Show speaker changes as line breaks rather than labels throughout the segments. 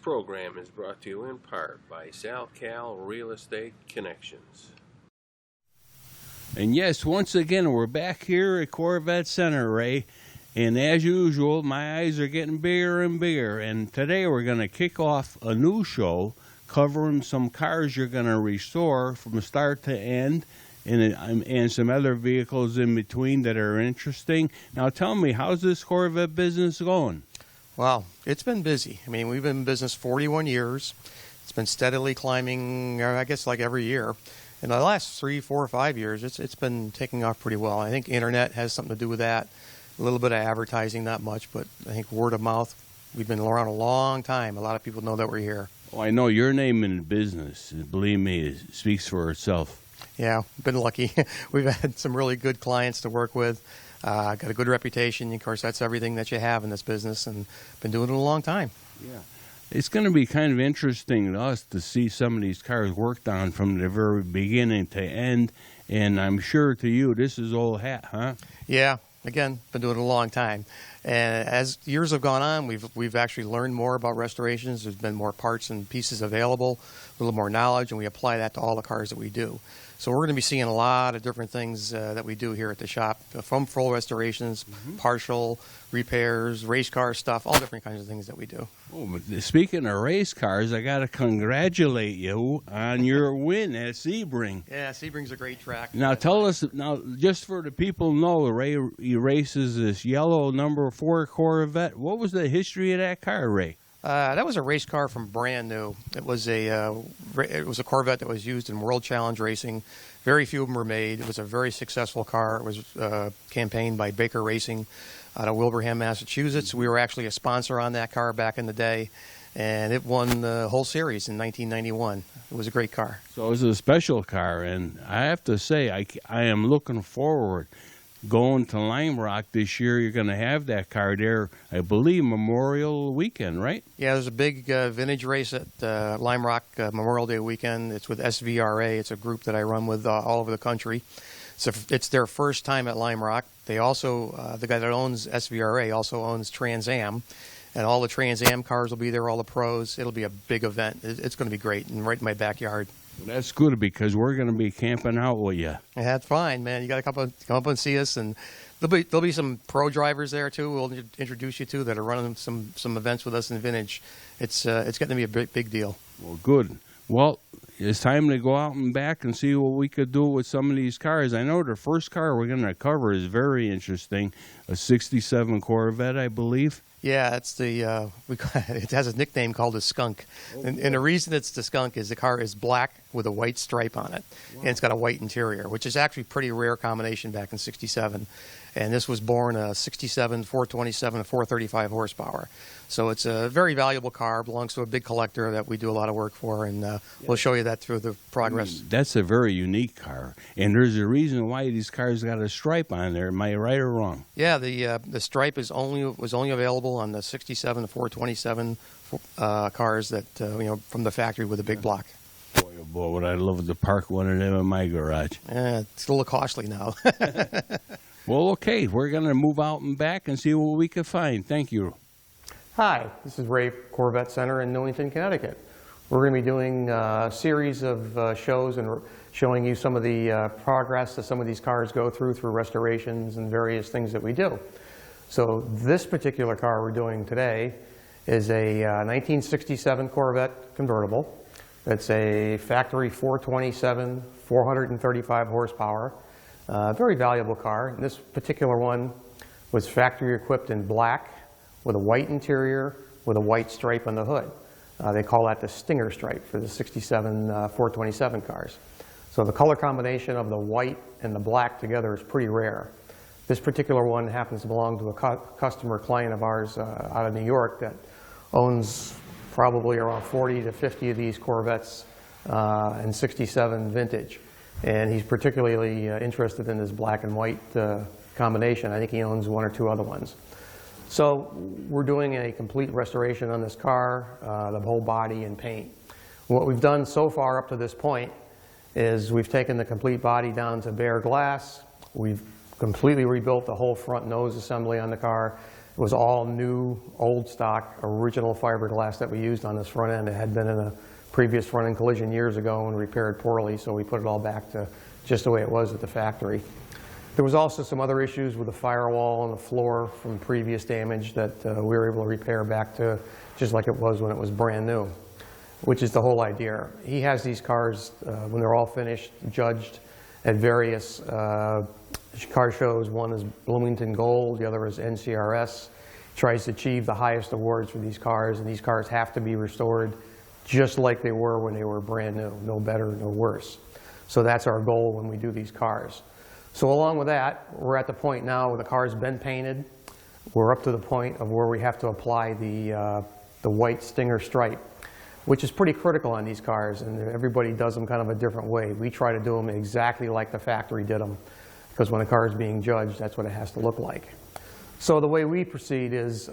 program is brought to you in part by SalCal Real Estate Connections. And yes, once again, we're back here at Corvette Center, Ray. And as usual, my eyes are getting bigger and bigger. And today we're going to kick off a new show covering some cars you're going to restore from start to end, and some other vehicles in between that are interesting. Now tell me, how's this Corvette business going?
Well, it's been busy. I mean, we've been in business 41 years. It's been steadily climbing, I guess, like every year. In the last 3, 4, 5 years, it's been taking off pretty well. I think internet has something to do with that. A little bit of advertising, not much, but I think word of mouth. We've been around a long time. A lot of people know that we're here.
Well, I know your name in business, believe me, it speaks for itself.
Yeah, been lucky. We've had some really good clients to work with. Got a good reputation. Of course, that's everything that you have in this business, and been doing it a long time.
Yeah. It's going to be kind of interesting to us to see some of these cars worked on from the very beginning to end, and I'm sure to you this is old hat, huh?
Yeah, again, been doing it a long time. And as years have gone on, we've actually learned more about restorations. There's been more parts and pieces available, a little more knowledge, and we apply that to all the cars that we do. So we're going to be seeing a lot of different things that we do here at the shop, from full restorations, partial repairs, race car stuff, all different kinds of things that we do.
Oh, but speaking of race cars, I got to congratulate you on your win at Sebring.
Yeah, Sebring's a great track.
Now tell us, now just for the people who know, Ray races this yellow number 4 Corvette. What was the history of that car, Ray?
That was a race car from brand new. It was a Corvette that was used in World Challenge racing. Very few of them were made. It was a very successful car. It was campaigned by Baker Racing out of Wilbraham, Massachusetts. We were actually a sponsor on that car back in the day, and it won the whole series in 1991. It was a great car.
So it was a special car, and I have to say, I am looking forward going to Lime Rock this year. You're going to have that car there, I believe, Memorial Weekend, right? Yeah,
there's a big vintage race at Lime Rock Memorial Day weekend. It's with SVRA. It's a group that I run with all over the country. So it's their first time at Lime Rock. They also, the guy that owns SVRA also owns Trans Am, and all the Trans Am cars will be there, all the pros. It'll be a big event. It's going to be great, and right in my backyard.
That's good, because we're going to be camping out with you.
Yeah, that's fine, man. You got to come up and see us, and there'll be some pro drivers there too. We'll introduce you to that are running some events with us in vintage. It's getting to be a big deal.
Well, good. Well, it's time to go out and back and see what we could do with some of these cars. I know the first car we're going to cover is very interesting, a '67 Corvette, I believe.
Yeah, it's it has a nickname called the Skunk. And the reason it's the Skunk is the car is black with a white stripe on it. Wow. And it's got a white interior, which is actually a pretty rare combination back in '67. And this was born a '67 427, 435 horsepower. So it's a very valuable car, belongs to a big collector that we do a lot of work for, and we'll show you that through the progress.
That's a very unique car, and there's a reason why these cars got a stripe on there. Am I right or wrong?
Yeah, the stripe was only available on the '67 427 cars that from the factory with a big block.
Boy, oh boy, would I love to park one of them in my garage.
It's a little costly now.
Well, okay, we're going to move out and back and see what we can find. Thank you.
Hi, this is Ray, Corvette Center in Newington, Connecticut. We're going to be doing a series of shows and showing you some of the progress that some of these cars go through restorations and various things that we do. So this particular car we're doing today is a 1967 Corvette convertible. It's a factory 427, 435 horsepower. Very valuable car. And this particular one was factory equipped in black with a white interior with a white stripe on the hood. They call that the Stinger stripe for the '67 427 cars. So the color combination of the white and the black together is pretty rare. This particular one happens to belong to a customer client of ours out of New York that owns probably around 40 to 50 of these Corvettes in '67 vintage. And he's particularly interested in this black and white combination. I think he owns 1 or 2 other ones. So we're doing a complete restoration on this car, the whole body and paint. What we've done so far up to this point is we've taken the complete body down to bare glass. We've completely rebuilt the whole front nose assembly on the car, It was all new, old stock, original fiberglass that we used on this front end. It had been in a previous front end collision years ago and repaired poorly, so we put it all back to just the way it was at the factory. There was also some other issues with the firewall and the floor from previous damage that we were able to repair back to just like it was when it was brand new, which is the whole idea. He has these cars, when they're all finished, judged at various car shows. One is Bloomington Gold, the other is NCRS. Tries to achieve the highest awards for these cars, and these cars have to be restored just like they were when they were brand new, no better, no worse. So that's our goal when we do these cars. So along with that, we're at the point now where the car's been painted. We're up to the point of where we have to apply the white Stinger stripe, which is pretty critical on these cars, and everybody does them kind of a different way. We try to do them exactly like the factory did them, because when a car is being judged, that's what it has to look like. So the way we proceed is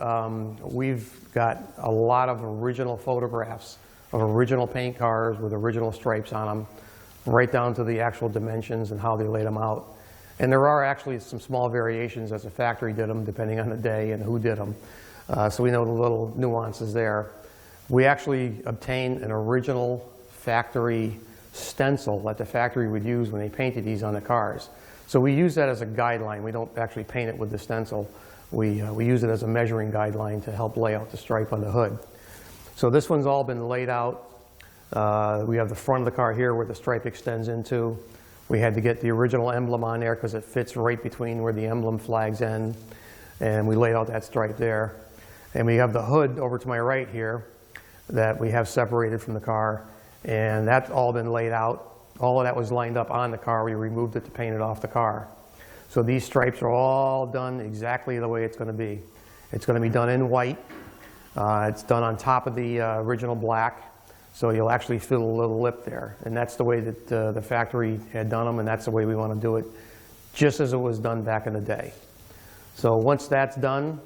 we've got a lot of original photographs of original paint cars with original stripes on them, right down to the actual dimensions and how they laid them out. And there are actually some small variations as the factory did them, depending on the day and who did them. So we know the little nuances there. We actually obtained an original factory stencil that the factory would use when they painted these on the cars. So we use that as a guideline. We don't actually paint it with the stencil. We use it as a measuring guideline to help lay out the stripe on the hood. So this one's all been laid out. We have the front of the car here where the stripe extends into. We had to get the original emblem on there because it fits right between where the emblem flags end. And we laid out that stripe there. And we have the hood over to my right here that we have separated from the car. And that's all been laid out. All of that was lined up on the car. We removed it to paint it off the car. So these stripes are all done exactly the way it's going to be. It's going to be done in white. It's done on top of the original black. So you'll actually feel a little lip there. And that's the way that the factory had done them, and that's the way we want to do it, just as it was done back in the day. So once that's done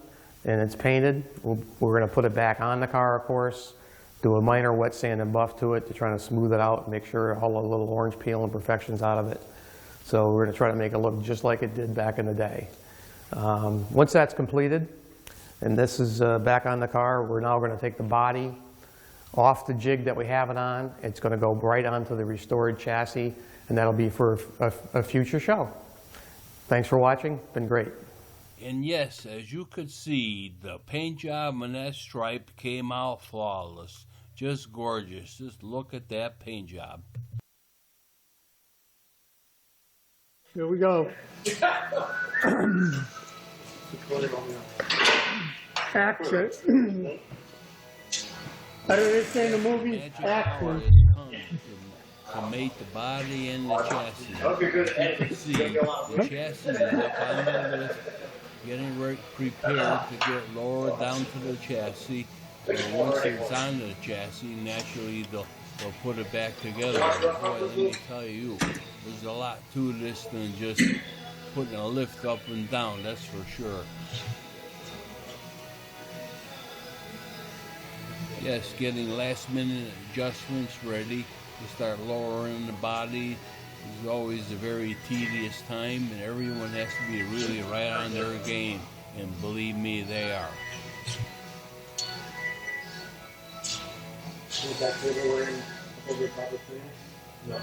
and it's painted, we're going to put it back on the car, of course, do a minor wet sand and buff to it to try to smooth it out and make sure all the little orange peel imperfections out of it. So we're going to try to make it look just like it did back in the day. Once that's completed, and this is back on the car, we're now going to take the body off the jig that we have it on. It's going to go right onto the restored chassis, and that'll be for a future show. Thanks for watching. Been great.
And yes, as you could see, the paint job on that stripe came out flawless. Just gorgeous. Just look at that paint job.
Here we go. Action. Better than say in the movie, action.
To mate the body and the chassis. You can see the chassis is up on the lift, getting prepared to get lowered down to the chassis. And once it's on the chassis, naturally they'll put it back together. Boy, let me tell you, there's a lot to this than just putting a lift up and down, that's for sure. Yes, getting last minute adjustments ready to start lowering the body is always a very tedious time, and everyone has to be really right on their game, and believe me, they are.
No.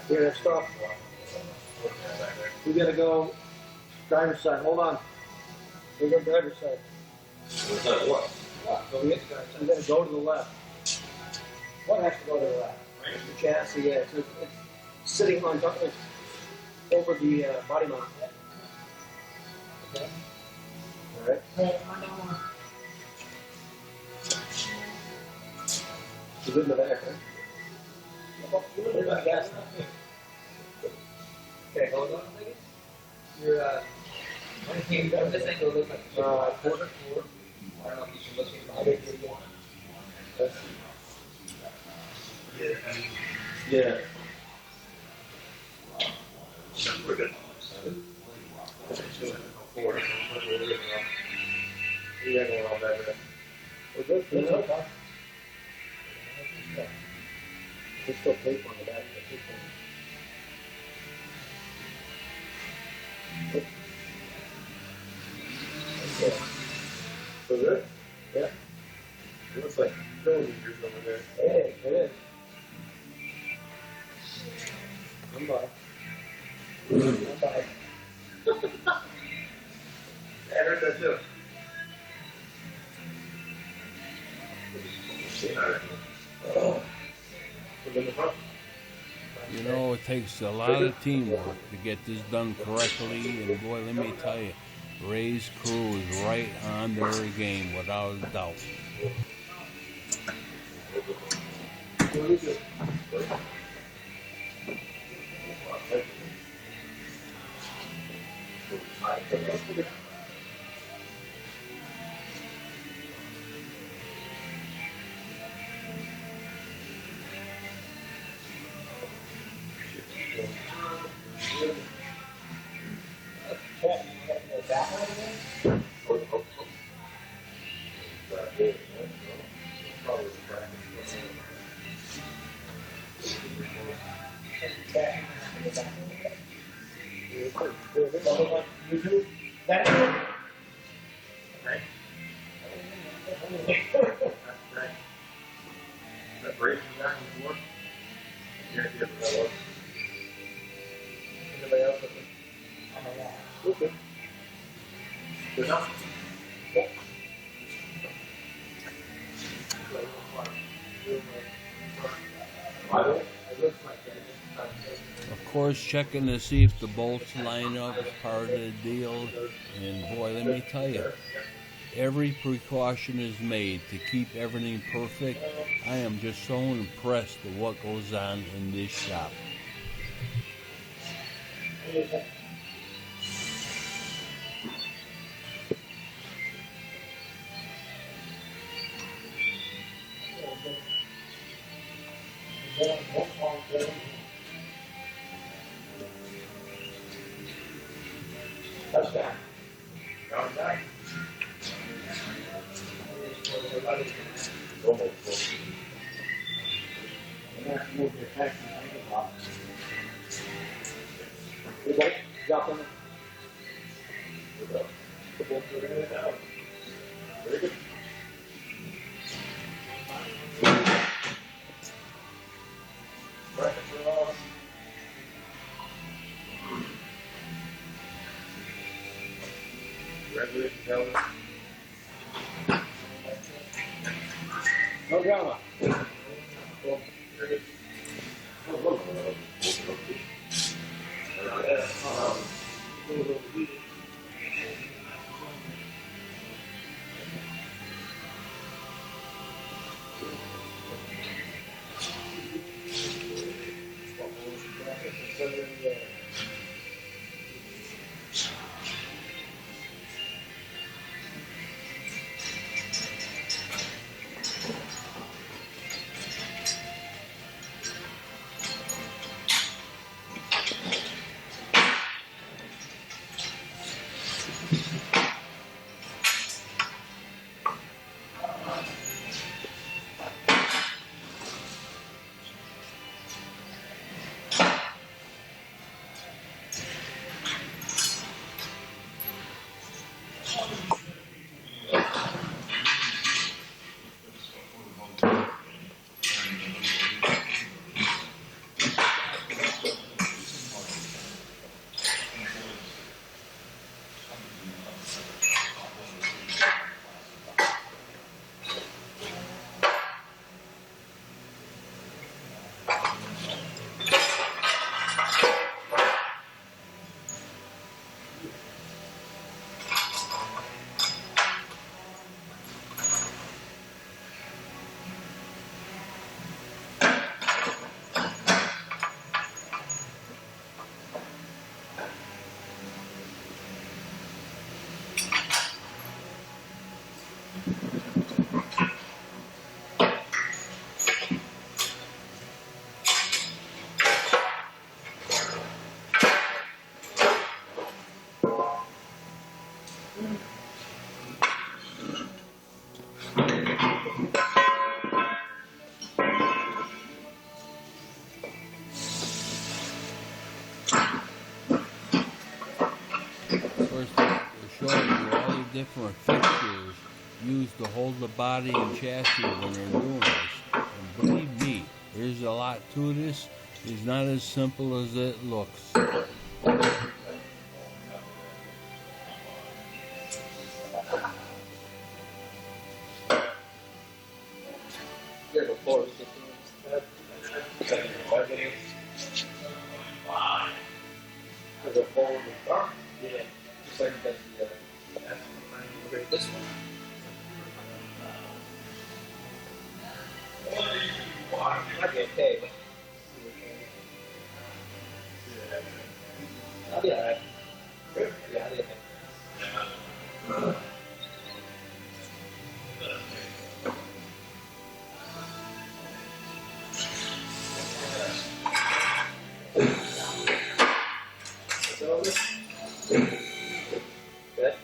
We're gonna stop. We gotta go driver's side. Hold on. We go driver's side. What? So we gotta go to the left. What has to go to the left? The chassis, yeah. So it's sitting on top of over the body mount. Okay. All right. Hey, I don't want. She's in the back, huh? Okay, hold on a second. You're, this angle looks like quarter four. I don't know if you should look at it. Yeah. We're good. Four. You got one all better. We're good. There's still tape on the back. Okay. So good? Yeah. It looks like millimeters over there. Hey, it is. I'm by. I'm by. I heard that too. Oh. In the front.
You know, it takes a lot of teamwork to get this done correctly, and boy, let me tell you, Ray's crew is right on their game without a doubt. Of course, checking to see if the bolts line up is part of the deal, and boy, let me tell you, every precaution is made to keep everything perfect. I am just so impressed with what goes on in this shop.
Touchdown. Drop in. Very good. Congratulations, Helen. No drama. Cool. Very good.
Of course, they're showing you all the different fixtures used to hold the body and chassis when they're doing this. And believe me, there's a lot to this. It's not as simple as it looks.
This one. Might be okay, but I'll be alright. Yeah, I'll be okay. It's over. Good.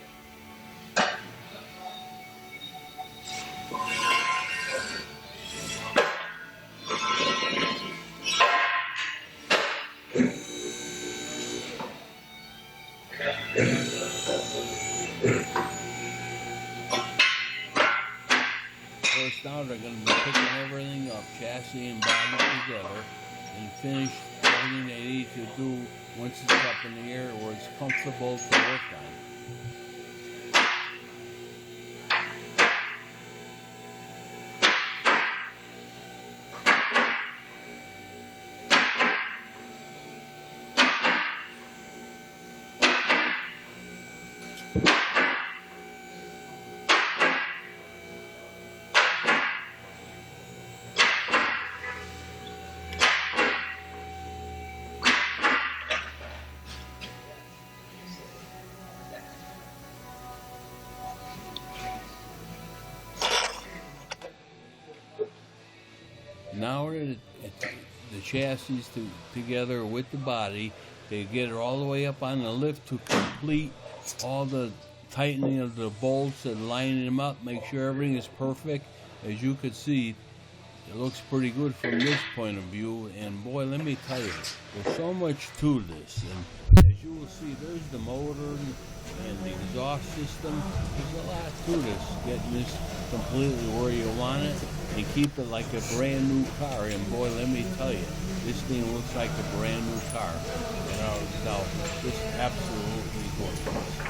First now they're going to be picking everything up, chassis and body together, and finish everything they need to do once it's up in the air where it's comfortable to work on. Now the chassis together with the body, they get it all the way up on the lift to complete all the tightening of the bolts and lining them up, make sure everything is perfect. As you can see, it looks pretty good from this point of view, and boy, let me tell you, there's so much to this. And as you will see, there's the motor and the exhaust system. There's a lot to this, getting this completely where you want it and keep it like a brand new car. And boy, let me tell you, this thing looks like a brand new car. Now, it's absolutely gorgeous.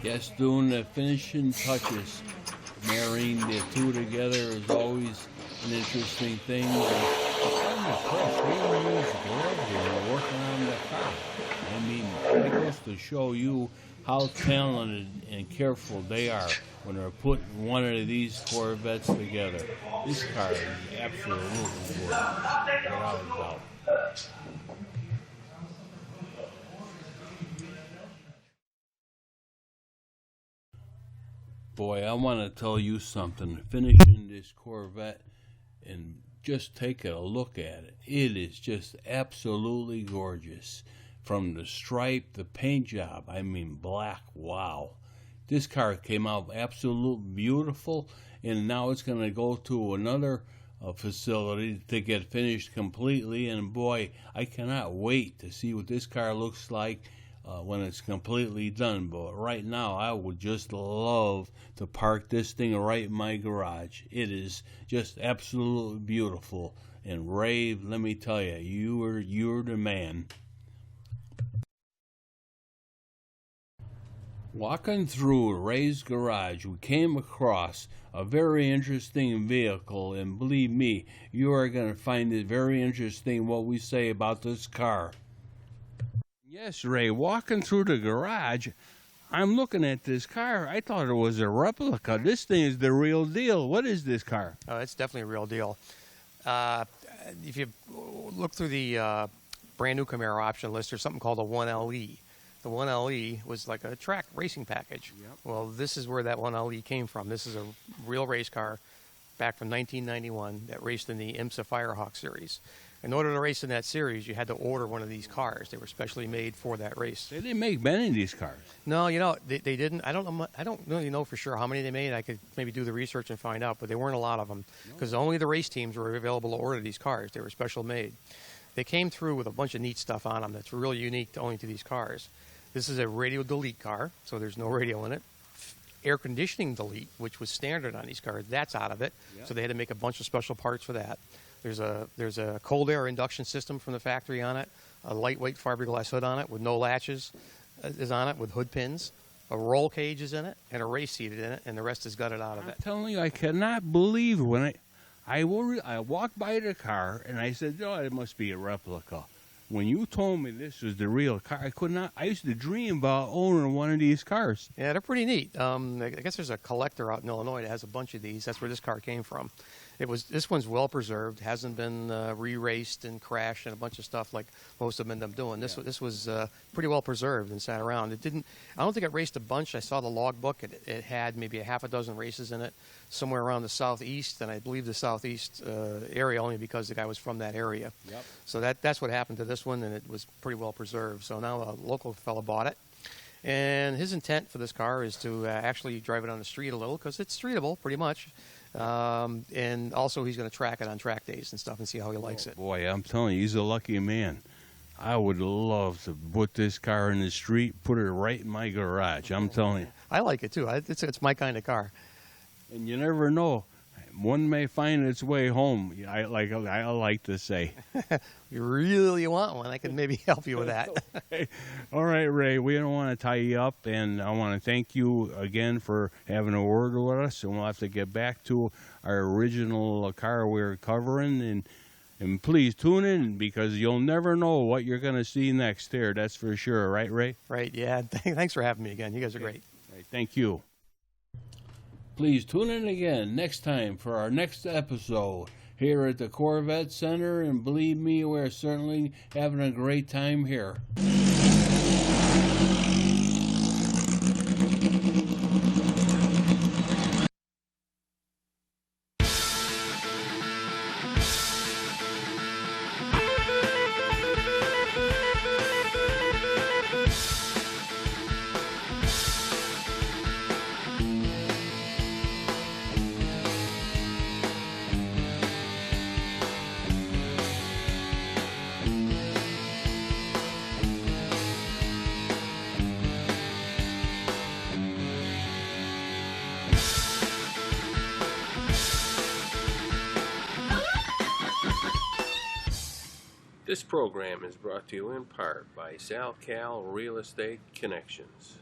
Yes, doing the finishing touches, marrying the two together is always an interesting thing. I'm impressed. They even use gloves when they're working on the car. I mean, it goes to show you how talented and careful they are when they're putting one of these Corvettes together. This car is absolutely gorgeous, without a doubt. Boy, I want to tell you something. Finishing this Corvette and just taking a look at it, it is just absolutely gorgeous. From the stripe, the paint job, I mean black, wow. This car came out absolutely beautiful, and now it's going to go to another facility to get finished completely. And boy, I cannot wait to see what this car looks like when it's completely done. But right now, I would just love to park this thing right in my garage. It is just absolutely beautiful. And Ray, let me tell you, you're the man. Walking through Ray's garage, we came across a very interesting vehicle, and believe me, you are going to find it very interesting what we say about this car. Yes, Ray, walking through the garage, I'm looking at this car. I thought it was a replica. This thing is the real deal. What is this car?
Oh, it's definitely a real deal. If you look through the brand new Camaro option list, there's something called a 1LE. The 1LE was like a track racing package.
Yep.
Well, this is where that 1LE came from. This is a real race car back from 1991 that raced in the IMSA Firehawk series. In order to race in that series, you had to order one of these cars. They were specially made for that race.
They didn't make many of these cars.
No, they didn't. I don't really know for sure how many they made. I could maybe do the research and find out, but there weren't a lot of them because only the race teams were available to order these cars. They were special made. They came through with a bunch of neat stuff on them that's really unique to only to these cars. This is a radio delete car, so there's no radio in it. Air conditioning delete, which was standard on these cars, that's out of it.
Yep.
So they had to make a bunch of special parts for that. There's a cold air induction system from the factory on it, a lightweight fiberglass hood on it with no latches is on it with hood pins, a roll cage is in it, and a race seat is in it, and the rest is gutted out of
I'm
it.
telling you, I cannot believe when I walked by the car and I said, "Oh, it must be a replica." When you told me this was the real car, I could not. I used to dream about owning one of these cars.
Yeah, they're pretty neat. I guess there's a collector out in Illinois that has a bunch of these. That's where this car came from. This one's well preserved, hasn't been re-raced and crashed and a bunch of stuff like most of them end up doing. This was pretty well preserved and sat around. I don't think it raced a bunch. I saw the logbook. It had maybe a half a dozen races in it, somewhere around the southeast, and I believe the southeast area only because the guy was from that area.
Yep.
So that's what happened to this one, and it was pretty well preserved. So now a local fellow bought it. And his intent for this car is to actually drive it on the street a little because it's streetable pretty much. And also he's going to track it on track days and stuff and see how he likes it.
Boy, I'm telling you, he's a lucky man. I would love to put this car in the street, put it right in my garage. I'm telling you.
I like it too. It's my kind of car.
And you never know. One may find its way home. I like to say.
If you really want one, I can maybe help you with that.
Okay. All right, Ray, we don't want to tie you up, and I want to thank you again for having a word with us, and we'll have to get back to our original car we were covering, and please tune in because you'll never know what you're going to see next here, that's for sure. Right, Ray?
Right, yeah. Thanks for having me again. You guys are great.
Right, thank you. Please tune in again next time for our next episode here at the Corvette Center, and believe me, we're certainly having a great time here. This program is brought to you in part by SalCal Real Estate Connections.